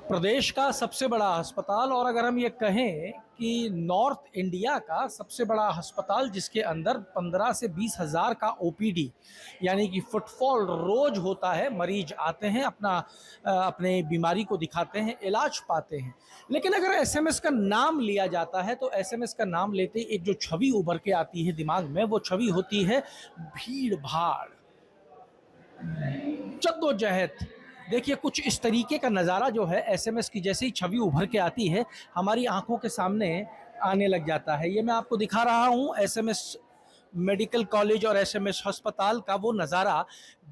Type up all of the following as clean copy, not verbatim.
प्रदेश का सबसे बड़ा अस्पताल और अगर हम ये कहें कि नॉर्थ इंडिया का सबसे बड़ा अस्पताल जिसके अंदर 15 से 20 हज़ार का ओपीडी यानी कि फुटफॉल रोज होता है। मरीज आते हैं अपने बीमारी को दिखाते हैं, इलाज पाते हैं। लेकिन अगर एसएमएस का नाम लिया जाता है तो एसएमएस का नाम लेते ही एक जो छवि उभर के आती है दिमाग में, वो छवि होती है भीड़ भाड़, जद्दोजहद। देखिए कुछ इस तरीके का नज़ारा जो है एसएमएस की जैसे ही छवि उभर के आती है हमारी आंखों के सामने आने लग जाता है। ये मैं आपको दिखा रहा हूँ एसएमएस मेडिकल कॉलेज और एसएमएस अस्पताल का वो नज़ारा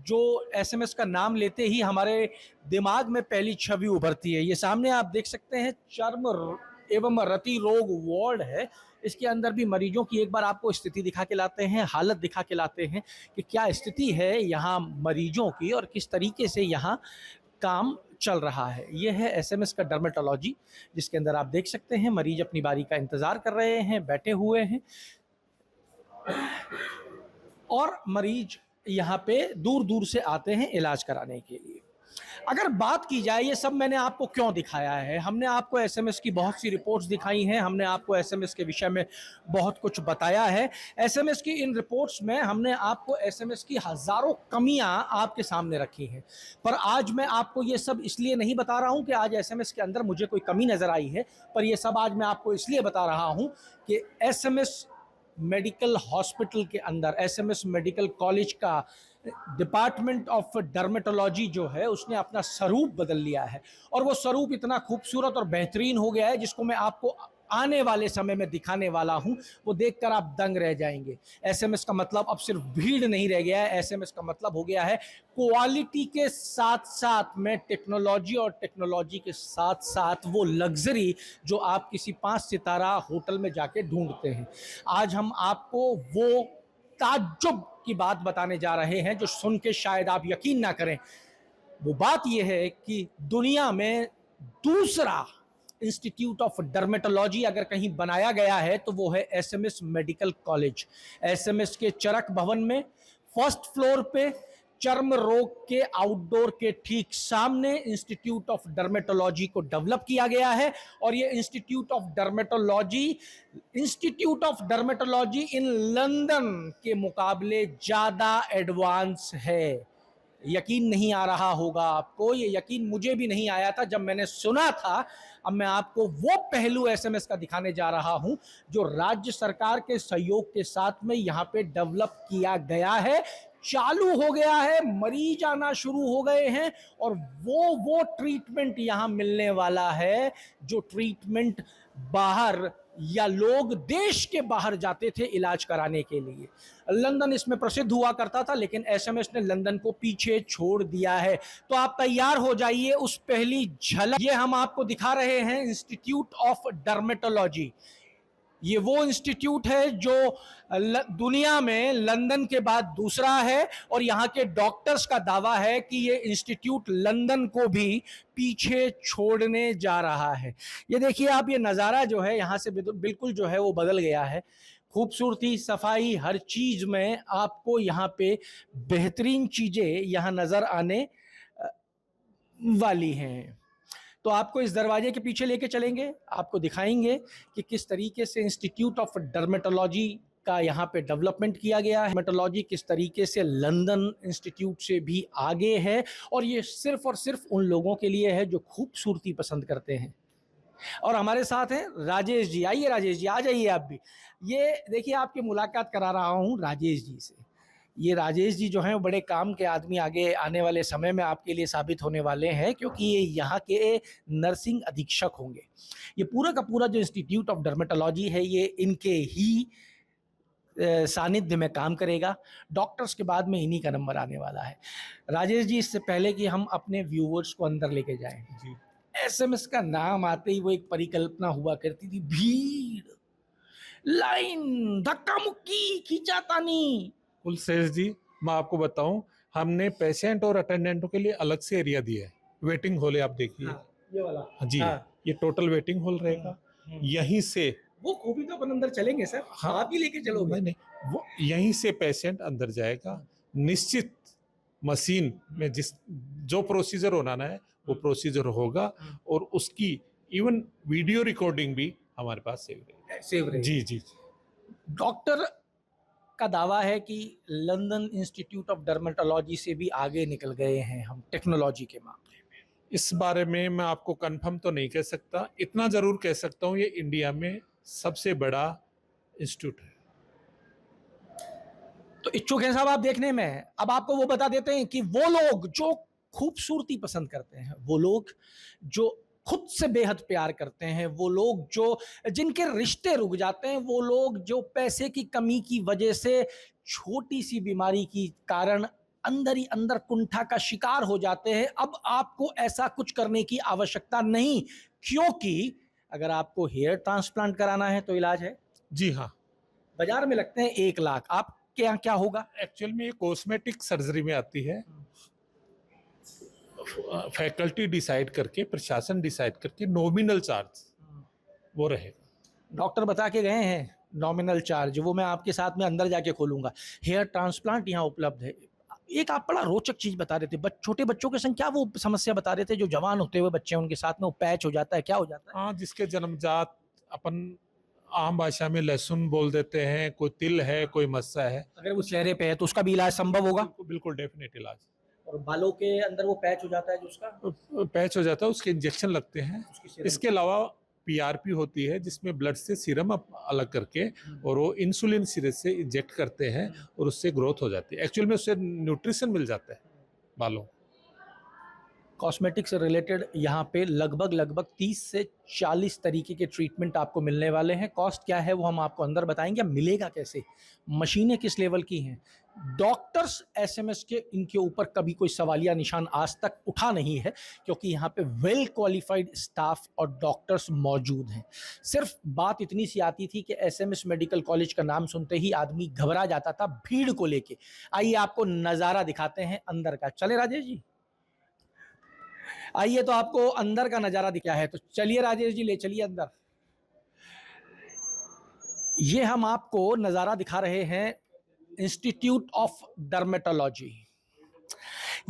जो एसएमएस का नाम लेते ही हमारे दिमाग में पहली छवि उभरती है। ये सामने आप देख सकते हैं चर्म एवं रति रोग वार्ड है। इसके अंदर भी मरीजों की एक बार आपको स्थिति दिखा के लाते हैं, हालत दिखा के लाते हैं कि क्या स्थिति है यहाँ मरीजों की और किस तरीके से यहाँ काम चल रहा है। यह है एसएमएस का डर्मेटोलॉजी, जिसके अंदर आप देख सकते हैं मरीज अपनी बारी का इंतज़ार कर रहे हैं, बैठे हुए हैं और मरीज यहाँ पे दूर दूर से आते हैं इलाज कराने के लिए। अगर बात की जाए ये सब मैंने आपको क्यों दिखाया है, हमने आपको एसएमएस की बहुत सी रिपोर्ट्स दिखाई हैं, हमने आपको एसएमएस के विषय में बहुत कुछ बताया है। एसएमएस की इन रिपोर्ट्स में हमने आपको एसएमएस की हज़ारों कमियां आपके सामने रखी हैं, पर आज मैं आपको ये सब इसलिए नहीं बता रहा हूं कि आज एसएमएस के अंदर मुझे कोई कमी नज़र आई है, पर यह सब आज मैं आपको इसलिए बता रहा हूं कि एसएमएस मेडिकल हॉस्पिटल के अंदर, एसएमएस मेडिकल कॉलेज का डिपार्टमेंट ऑफ डर्मेटोलॉजी जो है उसने अपना स्वरूप बदल लिया है और वो स्वरूप इतना खूबसूरत और बेहतरीन हो गया है जिसको मैं आपको आने वाले समय में दिखाने वाला हूं। वो देखकर आप दंग रह जाएंगे। एसएमएस का मतलब अब सिर्फ भीड़ नहीं रह गया है, एसएमएस का मतलब हो गया है क्वालिटी के साथ साथ में टेक्नोलॉजी और टेक्नोलॉजी के साथ साथ वो लग्जरी जो आप किसी 5 सितारा होटल में जाके ढूंढते हैं। आज हम आपको वो ताज्जुब की बात बताने जा रहे हैं जो सुन के शायद आप यकीन ना करें। वो बात यह है कि दुनिया में दूसरा इंस्टीट्यूट ऑफ डर्मेटोलॉजी अगर कहीं बनाया गया है तो वो है एसएमएस मेडिकल कॉलेज। एसएमएस के चरक भवन में फर्स्ट फ्लोर पे चर्म रोग के आउटडोर के ठीक सामने इंस्टीट्यूट ऑफ डर्मेटोलॉजी को डेवलप किया गया है और ये institute of dermatology in London के मुकाबले ज़्यादा एडवांस है। यकीन नहीं आ रहा होगा आपको, ये यकीन मुझे भी नहीं आया था जब मैंने सुना था। अब मैं आपको वो पहलू एसएमएस का दिखाने जा रहा हूं जो राज्य सरकार के सहयोग के साथ में यहाँ पे डेवलप किया गया है, चालू हो गया है, मरीज आना शुरू हो गए हैं और वो ट्रीटमेंट यहाँ मिलने वाला है जो ट्रीटमेंट बाहर या लोग देश के बाहर जाते थे इलाज कराने के लिए। लंदन इसमें प्रसिद्ध हुआ करता था लेकिन एसएमएस ने लंदन को पीछे छोड़ दिया है। तो आप तैयार हो जाइए उस पहली झलक। ये हम आपको दिखा रहे हैं इंस्टीट्यूट ऑफ डर्मेटोलॉजी। ये वो इंस्टीट्यूट है जो दुनिया में लंदन के बाद दूसरा है और यहाँ के डॉक्टर्स का दावा है कि ये इंस्टीट्यूट लंदन को भी पीछे छोड़ने जा रहा है। ये देखिए आप, ये नज़ारा जो है यहाँ से बिल्कुल जो है वो बदल गया है। खूबसूरती, सफाई, हर चीज़ में आपको यहाँ पे बेहतरीन चीज़ें यहाँ नज़र आने वाली हैं। तो आपको इस दरवाजे के पीछे लेके चलेंगे, आपको दिखाएंगे कि किस तरीके से इंस्टीट्यूट ऑफ डर्मेटोलॉजी का यहाँ पे डेवलपमेंट किया गया है। डर्मेटोलॉजी किस तरीके से लंदन इंस्टीट्यूट से भी आगे है और ये सिर्फ और सिर्फ उन लोगों के लिए है जो खूबसूरती पसंद करते हैं। और हमारे साथ हैं राजेश जी। आइए राजेश जी, आ जाइए आप भी। ये देखिए आपकी मुलाकात करा रहा हूँ राजेश जी से। ये राजेश जी जो हैं बड़े काम के आदमी आगे आने वाले समय में आपके लिए साबित होने वाले हैं क्योंकि ये यहाँ के नर्सिंग अधीक्षक होंगे। ये पूरा का पूरा जो इंस्टीट्यूट ऑफ डर्मेटोलॉजी है ये इनके ही सानिध्य में काम करेगा। डॉक्टर्स के बाद में इन्हीं का नंबर आने वाला है। राजेश जी, इससे पहले कि हम अपने व्यूवर्स को अंदर लेके जाएं जी, एसएमएस का नाम आते ही वो एक परिकल्पना हुआ करती थी, भीड़, लाइन, धक्का मुक्की, खींचातानी। कुलशेष जी, मैं आपको बताऊं, हमने पेशेंट और अटेंडेंटों के लिए अलग से एरिया दिया है। वेटिंग हॉल है, आप देखिए। हाँ, ये वाला। जी हाँ। ये टोटल वेटिंग हॉल रहेगा। यहीं से वो खूबी तो अपन अंदर चलेंगे सर। हाँ, आप ही लेके चलोगे? नहीं, वो यहीं से पेशेंट अंदर जाएगा। निश्चित मशीन में जो प्रोसीजर होना है वो प्रोसीजर होगा और उसकी इवन वीडियो रिकॉर्डिंग भी हमारे पास सेव रहेगी। सेव रहे। जी जी। डॉक्टर का दावा है कि लंदन इंस्टीट्यूट ऑफ डर्मेटोलॉजी से भी आगे निकल गए हैं हम टेक्नोलॉजी के मामले में। इस बारे में मैं आपको कंफर्म तो नहीं कह सकता, इतना जरूर कह सकता हूँ ये इंडिया में सबसे बड़ा इंस्टीट्यूट है। तो इच्छुक हैं साहब आप देखने में। अब आपको वो बता देते हैं कि वो लोग जो खूबसूरती पसंद करते हैं, वो लोग जो खुद से बेहद प्यार करते हैं, वो लोग जो जिनके रिश्ते रुक जाते हैं, वो लोग जो पैसे की कमी की वजह से छोटी सी बीमारी की कारण अंदर ही अंदर कुंठा का शिकार हो जाते हैं, अब आपको ऐसा कुछ करने की आवश्यकता नहीं, क्योंकि अगर आपको हेयर ट्रांसप्लांट कराना है तो इलाज है। जी हाँ। बाजार में लगते हैं 1 लाख, आपके यहाँ क्या होगा? एक्चुअल में ये कॉस्मेटिक सर्जरी में आती है। फैकल्टी डिसाइड करके, प्रशासन डिसाइड करके नॉमिनल चार्ज वो रहेगा। डॉक्टर बता के गए हैं नॉमिनल चार्ज, वो मैं आपके साथ में अंदर जाके खोलूंगा। हेयर ट्रांसप्लांट यहाँ उपलब्ध है। एक आप बड़ा रोचक चीज बता रहे थे, छोटे बच्चों के संग क्या वो समस्या बता रहे थे, जो जवान होते हुए बच्चे उनके साथ में वो पैच हो जाता है, क्या हो जाता है? हाँ, जिसके जन्मजात अपन आम भाषा में लहसुन बोल देते हैं, कोई तिल है, कोई मस्सा है, अगर वो चेहरे पे है तो उसका भी इलाज संभव होगा। बिल्कुल डेफिनेट इलाज। और बालों के अंदर वो पैच हो जाता है जो उसका पैच हो जाता है, उसके इंजेक्शन लगते हैं। उसकी सीरम। इसके अलावा पीआरपी होती है जिसमें ब्लड से सीरम अलग करके और वो इंसुलिन सिरे से इंजेक्ट करते हैं और उससे ग्रोथ हो जाती है। एक्चुअल में उससे न्यूट्रिशन मिल जाता है बालों। कॉस्मेटिक से रिलेटेड यहाँ पे लगभग 30 से 40 तरीके के ट्रीटमेंट आपको मिलने वाले हैं। कॉस्ट क्या है वो हम आपको अंदर बताएंगे। मिलेगा कैसे, मशीनें किस लेवल की हैं, डॉक्टर्स एसएमएस के इनके ऊपर कभी कोई सवालिया निशान आज तक उठा नहीं है, क्योंकि यहाँ पे वेल क्वालिफाइड स्टाफ और डॉक्टर्स मौजूद हैं। सिर्फ बात इतनी सी आती थी कि एसएमएस मेडिकल कॉलेज का नाम सुनते ही आदमी घबरा जाता था भीड़ को लेके। आइए आपको नज़ारा दिखाते हैं अंदर का। चले राजेश जी, आइए तो आपको अंदर का नजारा दिखा है, तो चलिए राजेश जी ले चलिए अंदर। ये हम आपको नजारा दिखा रहे हैं इंस्टीट्यूट ऑफ डर्मेटोलॉजी।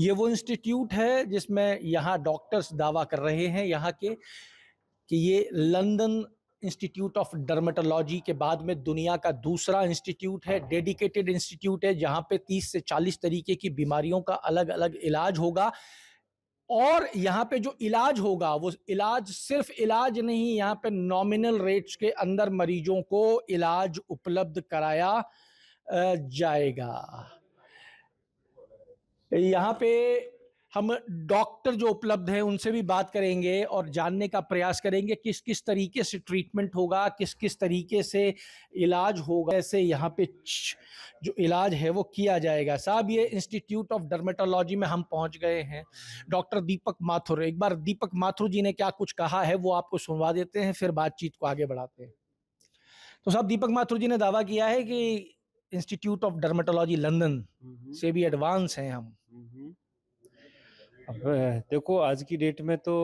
ये वो इंस्टीट्यूट है जिसमें यहाँ डॉक्टर्स दावा कर रहे हैं यहाँ के कि ये लंदन इंस्टीट्यूट ऑफ डर्मेटोलॉजी के बाद में दुनिया का दूसरा इंस्टीट्यूट है, डेडिकेटेड इंस्टीट्यूट है, जहाँ पे 30 से 40 तरीके की बीमारियों का अलग अलग इलाज होगा। और यहाँ पे जो इलाज होगा वो इलाज सिर्फ इलाज नहीं, यहाँ पे नॉमिनल रेट्स के अंदर मरीजों को इलाज उपलब्ध कराया जाएगा। यहाँ पे हम डॉक्टर जो उपलब्ध हैं उनसे भी बात करेंगे और जानने का प्रयास करेंगे किस किस तरीके से ट्रीटमेंट होगा, किस किस तरीके से इलाज होगा, ऐसे यहाँ पे जो इलाज है वो किया जाएगा। साहब, ये इंस्टीट्यूट ऑफ डर्मेटोलॉजी में हम पहुँच गए हैं। डॉक्टर दीपक माथुर, एक बार दीपक माथुर जी ने क्या कुछ कहा है वो आपको सुनवा देते हैं, फिर बातचीत को आगे बढ़ाते हैं। तो साहब, दीपक माथुर जी ने दावा किया है कि इंस्टीट्यूट ऑफ डर्मेटोलॉजी लंदन से भी एडवांस हैं हम। अब देखो, आज की डेट में तो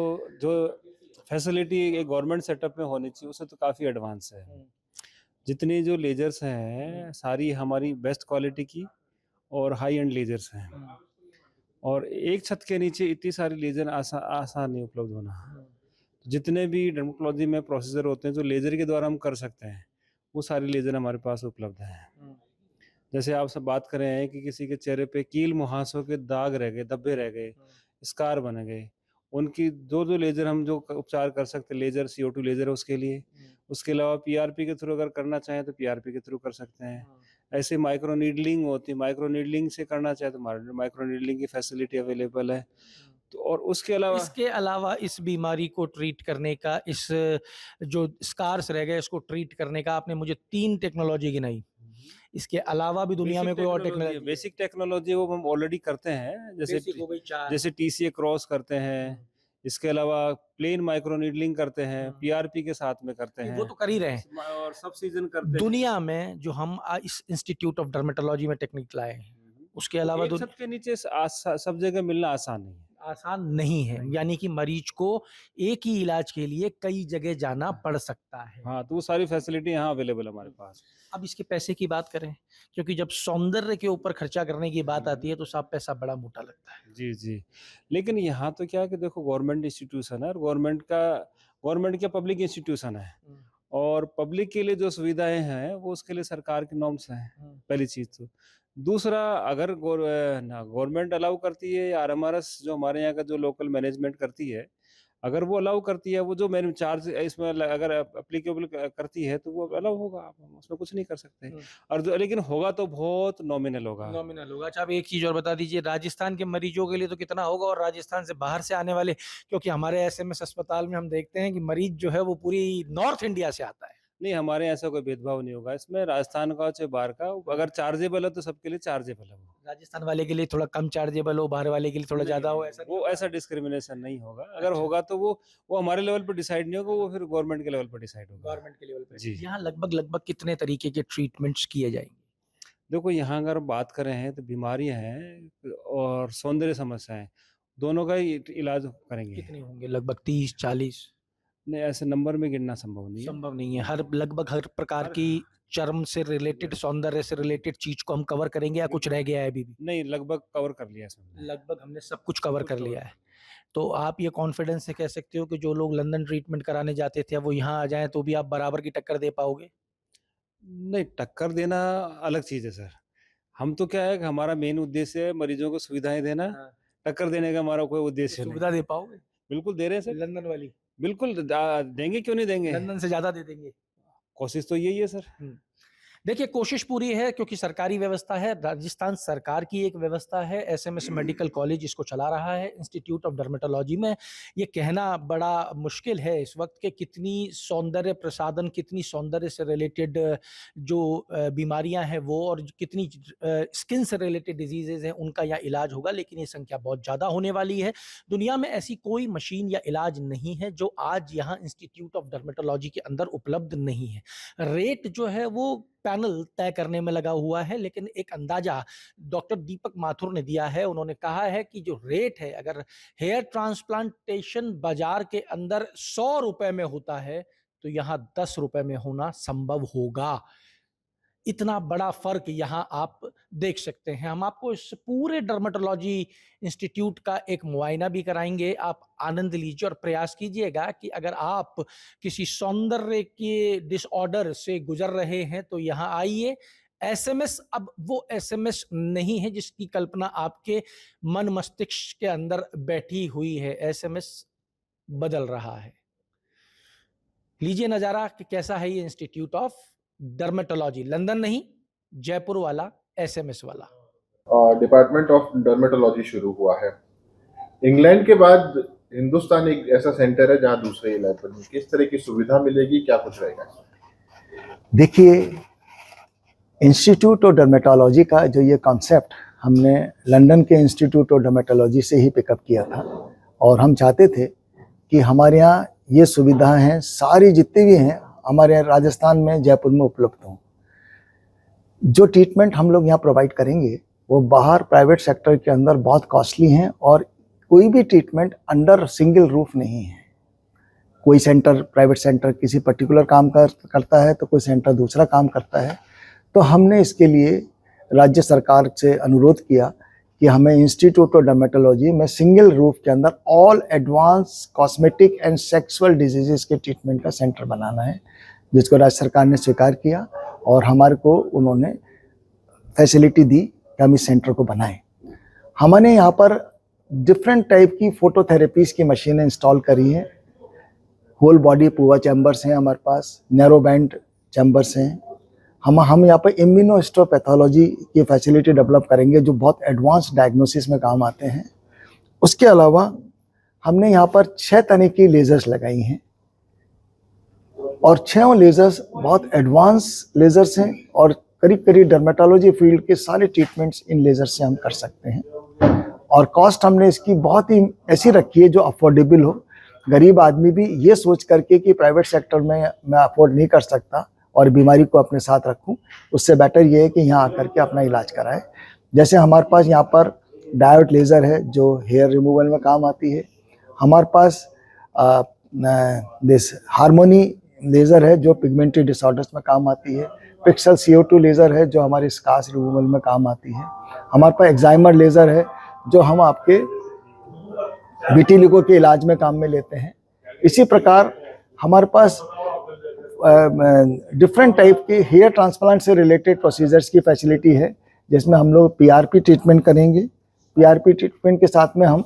जो फैसिलिटी एक गवर्नमेंट सेटअप में होनी चाहिए उससे तो काफ़ी एडवांस है। जितनी जो लेजर्स हैं सारी हमारी बेस्ट क्वालिटी की और हाई एंड लेजर्स हैं, और एक छत के नीचे इतनी सारी लेजर आसान नहीं उपलब्ध होना। जितने भी डर्मेटोलॉजी में प्रोसीजर होते हैं जो लेजर के द्वारा हम कर सकते हैं वो सारी लेजर हमारे पास उपलब्ध हैं। जैसे आप सब बात कर रहे हैं कि किसी के चेहरे पे कील मुहासों के दाग रह गए, धब्बे रह गए, स्कार बन गए, उनकी जो लेजर हम जो उपचार कर सकते हैं, लेजर CO2 लेजर है उसके लिए। उसके अलावा PRP के थ्रू अगर करना चाहें तो PRP के थ्रू कर सकते हैं। ऐसे माइक्रो नीडलिंग होती है, माइक्रो नीडलिंग से करना चाहे तो माइक्रो नीडलिंग की फैसिलिटी अवेलेबल है। तो और उसके अलावा इस बीमारी को ट्रीट करने का, इस जो स्कार्स रह गए इसको ट्रीट करने का आपने मुझे 3 टेक्नोलॉजी गिनाई। इसके अलावा भी दुनिया में कोई और टेक्नोलॉजी? बेसिक टेक्नोलॉजी वो हम ऑलरेडी करते हैं, जैसे TCA क्रॉस करते हैं। इसके अलावा प्लेन माइक्रो नीडलिंग करते हैं, PRP के साथ में करते हैं, वो तो कर ही रहे हैं, और सब सीजन करते हैं दुनिया में। जो हम इस इंस्टीट्यूट ऑफ डर्मेटोलॉजी में टेक्निक लाए हैं, उसके अलावा सबके नीचे सब जगह मिलना आसान नहीं है। आसान नहीं है, यानी कि मरीज को एक ही इलाज के लिए कई जगह जाना पड़ सकता है। हाँ, तो वो सारी फैसिलिटी यहाँ अवेलेबल है हमारे पास। अब इसके पैसे की बात करें, क्योंकि जब सौंदर्य के ऊपर खर्चा करने की बात आती है तो साहब पैसा बड़ा मोटा लगता है। जी, जी। लेकिन यहाँ तो क्या है कि देखो गवर्नमेंट इंस्टीट्यूशन है और गवर्नमेंट क्या पब्लिक इंस्टीट्यूशन है और पब्लिक के लिए जो सुविधाएँ हैं, वो उसके लिए सरकार की नॉर्म्स हैं, पहली चीज़ तो। दूसरा अगर गवर्नमेंट अलाउ करती है या आरएमआरएस जो हमारे यहाँ का जो लोकल मैनेजमेंट करती है, अगर वो अलाउ करती है, वो जो मैंने चार्ज इसमें अगर एप्लीकेबल करती है, तो वो अलाउ होगा, आप हम उसमें कुछ नहीं कर सकते। और जो लेकिन होगा तो बहुत नॉमिनल होगा। नॉमिनल होगा। अच्छा, आप एक चीज़ और बता दीजिए, राजस्थान के मरीजों के लिए तो कितना होगा, और राजस्थान से बाहर से आने वाले, क्योंकि हमारे एसएमएस अस्पताल में हम देखते हैं कि मरीज जो है वो पूरी नॉर्थ इंडिया से आता है। नहीं, हमारे यहाँ ऐसा कोई भेदभाव नहीं होगा इसमें, राजस्थान का हो चाहे बाहर का, अगर चार्जेबल है तो सबके लिए चार्जेबल है वो। राजस्थान वाले के लिए थोड़ा कम चार्जेबल हो, बाहर वाले के लिए थोड़ा नहीं, ज़्यादा हो, नहीं, ऐसा नहीं वो होगा? ऐसा डिस्क्रिमिनेशन नहीं होगा। अगर अच्छा। होगा तो वो हमारे लेवल पे डिसाइड नहीं होगा, वो फिर गवर्नमेंट के लेवल पे डिसाइड होगा। गवर्नमेंट के लेवल पे। जी। यहाँ लगभग कितने तरीके के ट्रीटमेंट्स किए जाएँगे? देखो यहाँ अगर बात करें हैं तो बीमारियाँ हैं और सौंदर्य समस्याएँ, दोनों का ही इलाज करेंगे। कितने होंगे, लगभग 30, 40? नहीं, ऐसे नंबर में गिनना संभव नहीं है। संभव नहीं है। लगभग हर प्रकार हर की चर्म से रिलेटेड, सौंदर्य से रिलेटेड चीज़ को हम कवर करेंगे या कुछ रह गया है अभी भी? नहीं, लगभग कवर कर लिया इसमें हमने। लगभग हमने सब कुछ कवर कुछ कर कवर लिया है। तो आप ये कॉन्फिडेंस से कह सकते हो कि जो लोग लंदन ट्रीटमेंट कराने जाते थे, अब वो यहाँ आ जाएँ तो भी आप बराबर की टक्कर दे पाओगे? नहीं, टक्कर देना अलग चीज़ है सर। हम तो क्या है कि हमारा मेन उद्देश्य है मरीजों को सुविधाएँ देना, हाँ। टक्कर देने का हमारा कोई तो उद्देश्य नहीं। सुविधा दे पाओगे? बिल्कुल दे रहे हैं सर, लंदन वाली? बिल्कुल देंगे क्यों नहीं देंगे? लंदन से ज़्यादा दे देंगे? कोशिश तो यही है सर। हुँ। देखिए, कोशिश पूरी है, क्योंकि सरकारी व्यवस्था है, राजस्थान सरकार की एक व्यवस्था है, एसएमएस मेडिकल कॉलेज इसको चला रहा है, इंस्टीट्यूट ऑफ डर्मेटोलॉजी में। ये कहना बड़ा मुश्किल है इस वक़्त कि कितनी सौंदर्य प्रसाधन, कितनी सौंदर्य से रिलेटेड जो बीमारियाँ हैं वो, और कितनी स्किन से रिलेटेड डिज़ीज़ेज़ हैं, उनका यहाँ इलाज होगा, लेकिन ये संख्या बहुत ज़्यादा होने वाली है। दुनिया में ऐसी कोई मशीन या इलाज नहीं है जो आज यहाँ इंस्टीट्यूट ऑफ डर्मेटोलॉजी के अंदर उपलब्ध नहीं है। रेट जो है वो पैनल तय करने में लगा हुआ है, लेकिन एक अंदाजा डॉक्टर दीपक माथुर ने दिया है। उन्होंने कहा है कि जो रेट है, अगर हेयर ट्रांसप्लांटेशन बाजार के अंदर 100 रुपए में होता है, तो यहाँ 10 रुपए में होना संभव होगा। इतना बड़ा फ़र्क यहाँ आप देख सकते हैं। हम आपको इस पूरे डर्मेटोलॉजी इंस्टीट्यूट का एक मुआयना भी कराएँगे। आप आनंद लीजिए और प्रयास कीजिएगा कि अगर आप किसी सौंदर्य के डिसऑर्डर से गुज़र रहे हैं, तो यहाँ आइए। एसएमएस अब वो एसएमएस नहीं है जिसकी कल्पना आपके मन मस्तिष्क के अंदर बैठी हुई है। एसएमएस बदल रहा है। लीजिए नज़ारा कि कैसा है ये इंस्टीट्यूट ऑफ डर्मेटोलॉजी। लंदन नहीं, जयपुर वाला, एसएमएस वाला। डिपार्टमेंट ऑफ डर्मेटोलॉजी शुरू हुआ है। इंग्लैंड के बाद हिंदुस्तान एक ऐसा सेंटर है जहां दूसरे लेवल में किस तरह की सुविधा मिलेगी, क्या कुछ रहेगा? देखिए, इंस्टीट्यूट ऑफ डर्मेटोलॉजी का जो ये कॉन्सेप्ट हमने लंदन के इंस्टीट्यूट ऑफ डर्मेटोलॉजी से ही पिकअप किया था, और हम चाहते थे कि हमारे यहाँ ये सुविधाएं हैं, सारी जितनी भी हैं हमारे राजस्थान में, जयपुर में उपलब्ध हों। जो ट्रीटमेंट हम लोग यहाँ प्रोवाइड करेंगे वो बाहर प्राइवेट सेक्टर के अंदर बहुत कॉस्टली हैं, और कोई भी ट्रीटमेंट अंडर सिंगल रूफ नहीं है। कोई सेंटर, प्राइवेट सेंटर किसी पर्टिकुलर काम करता है, तो कोई सेंटर दूसरा काम करता है। तो हमने इसके लिए राज्य सरकार से अनुरोध किया कि हमें इंस्टीट्यूट ऑफ डर्मेटोलॉजी में सिंगल रूफ के अंदर all advance cosmetic and sexual diseases के ट्रीटमेंट का सेंटर बनाना है, जिसको राज्य सरकार ने स्वीकार किया, और हमारे को उन्होंने फैसिलिटी दी कि हम इस सेंटर को बनाएं। हमने यहाँ पर डिफरेंट टाइप की फोटोथेरेपीज़ की मशीनें इंस्टॉल करी हैं। होल बॉडी पूवा चैम्बर्स हैं हमारे पास, नैरो बैंड चैम्बर्स हैं। हम यहाँ पर इम्यूनोहिस्टोपैथोलॉजी की फैसिलिटी डेवलप करेंगे, जो बहुत एडवांस डायग्नोसिस में काम आते हैं। उसके अलावा हमने यहाँ पर 6 तरह की लेज़र्स लगाई हैं, और 6 लेज़र्स बहुत एडवांस लेज़र्स हैं, और करीब करीब डर्मेटोलॉजी फील्ड के सारे ट्रीटमेंट्स इन लेज़र से हम कर सकते हैं। और कॉस्ट हमने इसकी बहुत ही ऐसी रखी है जो अफोर्डेबल हो। गरीब आदमी भी ये सोच करके कि प्राइवेट सेक्टर में मैं अफोर्ड नहीं कर सकता और बीमारी को अपने साथ रखूं, उससे बेटर ये है कि यहाँ आकर के अपना इलाज कराए। जैसे हमारे पास यहाँ पर डायोड लेज़र है जो हेयर रिमूवल में काम आती है। हमारे पास दिस हार्मोनी लेज़र है जो पिगमेंटेड डिसऑर्डर्स में काम आती है। पिक्सल CO2 लेज़र है जो हमारे स्कार्स रिमूवल में काम आती है। हमारे पास एक्साइमर लेज़र है जो हम आपके विटिलिगो के इलाज में काम में लेते हैं। इसी प्रकार हमारे पास डिफरेंट टाइप के हेयर ट्रांसप्लांट से रिलेटेड प्रोसीजर्स की फैसिलिटी है, जिसमें हम लोग PRP ट्रीटमेंट करेंगे। PRP ट्रीटमेंट के साथ में हम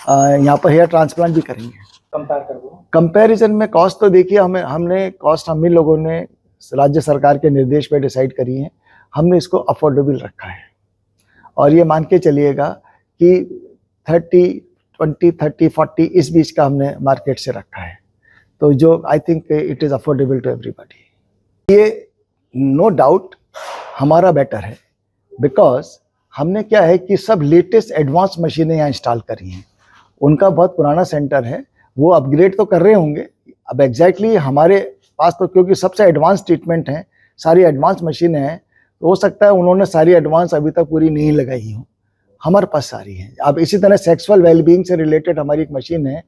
यहाँ पर हेयर ट्रांसप्लांट भी करेंगे। कंपेयर कर दो। कंपैरिजन में कॉस्ट तो देखिए हमने कॉस्ट हम ही लोगों ने राज्य सरकार के निर्देश पे डिसाइड करी है। हमने इसको अफोर्डेबल रखा है और ये मान के चलिएगा कि 20-30-40 इस बीच का हमने मार्केट से रखा है, तो जो I think it is affordable to everybody. ये नो डाउट हमारा बेटर है, बिकॉज हमने क्या है कि सब लेटेस्ट एडवांस मशीनें यहाँ इंस्टॉल करी हैं। उनका बहुत पुराना सेंटर है, वो अपग्रेड तो कर रहे होंगे। अब एग्जैक्टली हमारे पास तो क्योंकि सबसे एडवांस ट्रीटमेंट है, सारी एडवांस मशीनें हैं, तो हो सकता है उन्होंने सारी एडवांस अभी तक पूरी नहीं लगाई हो। हमारे पास सारी हैं। अब इसी तरह सेक्सुअल वेलबींग से रिलेटेड हमारी एक मशीन है,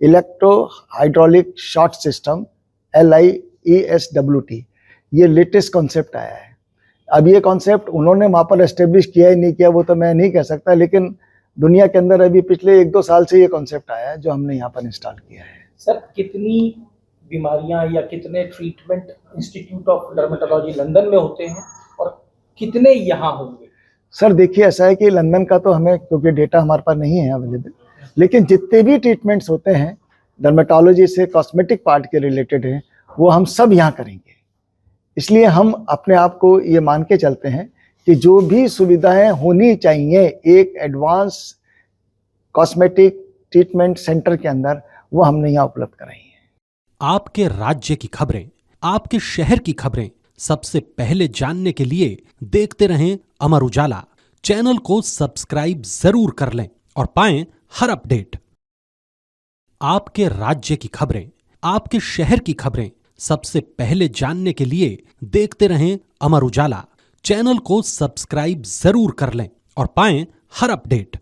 electro hydraulic short system LIESWT। ये लेटेस्ट कॉन्सेप्ट आया है। अब ये कॉन्सेप्ट उन्होंने वहाँ पर एस्टेब्लिश किया ही नहीं किया वो तो मैं नहीं कह सकता, लेकिन दुनिया के अंदर अभी पिछले 1-2 साल से ये कॉन्सेप्ट आया है जो हमने यहाँ पर इंस्टॉल किया है। सर, कितनी बीमारियां या कितने treatment institute of dermatology London में होते हैं और कितने यहाँ होंगे? सर देखिए, ऐसा है कि लंदन का तो हमें क्योंकि डेटा हमारे पास नहीं है अवेलेबल, लेकिन जितने भी ट्रीटमेंट्स होते हैं डर्मेटोलॉजी से कॉस्मेटिक पार्ट के रिलेटेड हैं, वो हम सब यहाँ करेंगे। इसलिए हम अपने आप को ये मान के चलते हैं कि जो भी सुविधाएं होनी चाहिए एक एडवांस कॉस्मेटिक ट्रीटमेंट सेंटर के अंदर, वो हमने यहाँ उपलब्ध कराई है। आपके राज्य की खबरें, आपके शहर की खबरें सबसे पहले जानने के लिए देखते रहें अमर उजाला। चैनल को सब्सक्राइब जरूर कर लें और पाएं हर अपडेट। आपके राज्य की खबरें, आपके शहर की खबरें सबसे पहले जानने के लिए देखते रहें अमर उजाला। चैनल को सब्सक्राइब जरूर कर लें और पाएं हर अपडेट।